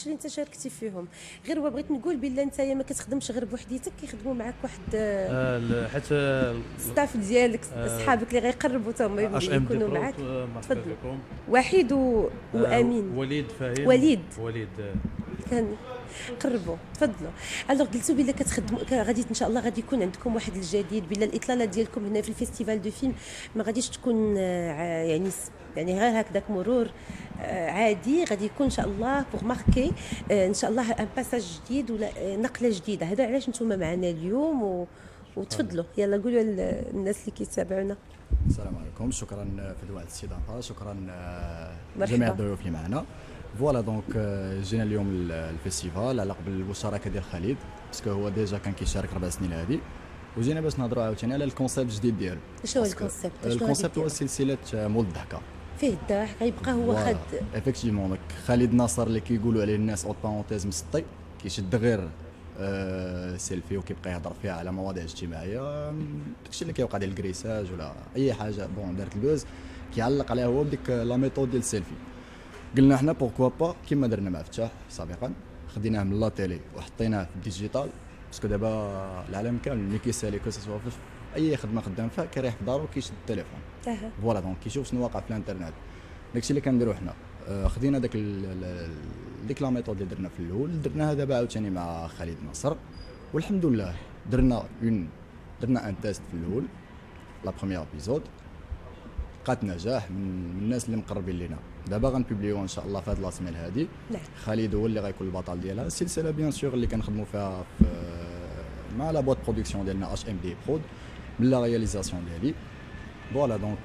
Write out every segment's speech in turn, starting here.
الداكشي اللي انت شاركتي فيهم. غير هو بغيت نقول بلا نتايا ما كتخدمش غير بوحديتك، كيخدموا معاك واحد حيت ستاف ديالك، صحابك اللي غيقربوا حتى هما اش ام دي يكونوا برو. معاك. مرحبا تفضلوا. بكم. وحيد وامين. وليد فهيم. وليد وليد كان قربوا. تفضلوا. الوغ قلتوا بلا كتخدموا غادي ان شاء الله غادي يكون عندكم واحد الجديد، بلا الاطلاله ديالكم هنا في الفيستيفال دو فيلم ما غاديش تكون يعني غير هكذاك مرور عادي، غادي يكون ان شاء الله بوغ ماركي ان شاء الله ان باساج جديد ولا نقله جديده. هذا علاش نتوما معنا اليوم وتفضلوا يلا قولوا للناس اللي كيتابعونا. السلام عليكم، شكرا فدوى على الاستضافه، شكرا مرحبا. جميع الضيوف اللي معنا. فوالا دونك جينا اليوم الفيستيفال على قبل المشاركه ديال خالد، باسكو هو ديجا كان كيشارك 4 سنين هذه، وجينا باش نهضروا عاوتاني على الكونسيبت الجديد ديالو. شنو هو الكونسيبت؟ الكونسيبت هو سلسله مول الضحكه. فيه الضحك غيبقى هو خد افيكتيفمون داك خالد ناصر اللي كيقولوا عليه الناس اوت بارونتيز مسطي، كيشد غير سيلفي وكيبقى يهضر فيها على مواضيع اجتماعيه، داكشي اللي كيوقع ديال الكريساج ولا اي حاجه بون دارت البوز كيعلق عليها هو بديك لا ميثود ديال السيلفي. قلنا حنا بوركوا با كيما درنا مع فتاح سابقا، خديناه من لا تيلي وحطيناه في الديجيتال، باسكو دابا العالم كامل ملي كيسالي كو سوا في اي خدمه خدام فيها كيريح في دارو كيشد التليفون. فوالا دونك كيشوف شنو واقع في الانترنت. داكشي اللي كنديرو حنا. خدينا ديك لا ميثود اللي درنا في الاول درناها دابا عاوتاني مع خالد ناصر، والحمد لله درنا ان تيست في الاول لا بروميير ابيزود، لقات نجاح من الناس اللي مقربين لينا. دابا غنبوبليو ان شاء الله في هاد لا سيمين هادي. خالد هو اللي غيكون البطل ديالها. السلسله بيان سور اللي كنخدموا فيها مع لا بوات برودكسيون ديالنا اش ام دي برود من لا رياليزاسيون ديالي. فوالا دونك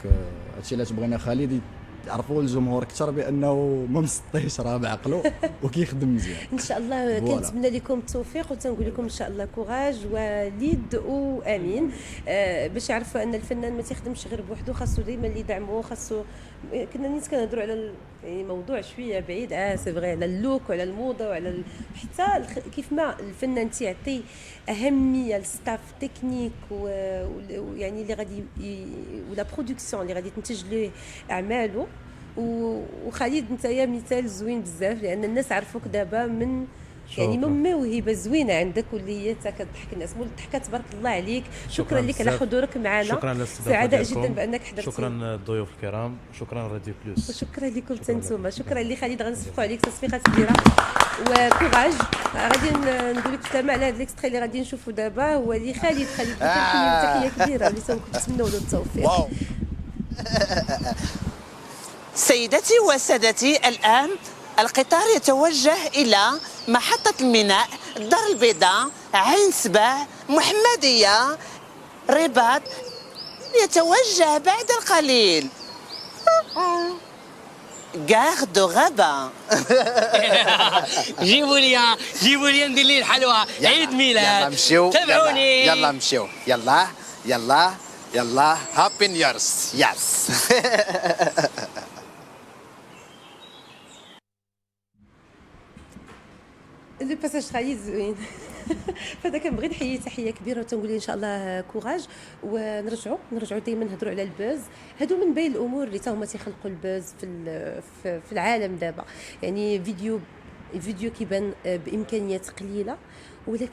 هادشي علاش بغينا خالد يعرفوا الجمهور اكثر بانه ما مسطيش راه بعقلو وكيخدم مزيان. ان شاء الله. كنتمنى لكم التوفيق وتنقول لكم ان شاء الله كوراج وليد وامين، باش يعرفوا ان الفنان ما تيخدمش غير بوحدو، خاصو ديما اللي يدعموه، خاصو كنا نيت كنهضروا على يعني موضوع شويه بعيد سي فغي على اللوك وعلى الموضه وعلى حتى كيف ما الفنان تيعطي اهميه للستاف تكنيك ويعني اللي غادي ولا برودكسيون اللي غادي تنتج له اعماله. وخالد نتايا مثال زوين بزاف، لان الناس عرفوك دابا من يعني من موهبه زوينه عندك واللي هي حتى كتضحك الناس. مول الضحكه تبارك الله عليك. شكرا لك على حضورك معنا. شكرا للاستضافه. سعداء جدا بانك حضرتي. شكرا الضيوف الكرام، شكرا راديو بلوس، وشكرا لكم تنتوما. شكرا لخالد، غنصفقوا عليك تصفيقه كبيره وكوراج. غادي نقول لك سلامه على هذا الاكستري اللي غادي نشوفوا دابا، هو لخالد. تحيه كبيره اللي كنتمنوا له التوفيق. سيدتي وسادتي، الآن القطار يتوجه إلى محطة الميناء، الدار البيضاء، عين سبع، محمدية، رباط. يتوجه بعد القليل غار دو غابة. جيبوا لي ندير لي الحلوى، عيد ميلاد. يلا نمشيو، تابعوني. يلا نمشيو، يلا هابي نيرس يس. لو باساج خالد زوين. فهذا كنبغي نحيي تحيه كبيره وتنقول ان شاء الله كوراج، ونرجعوا دائما نهضروا على البوز. هادو من بين الامور اللي هما تيخلقوا البوز في العالم دابا. يعني فيديو كيبان بامكانيات قليله ولكن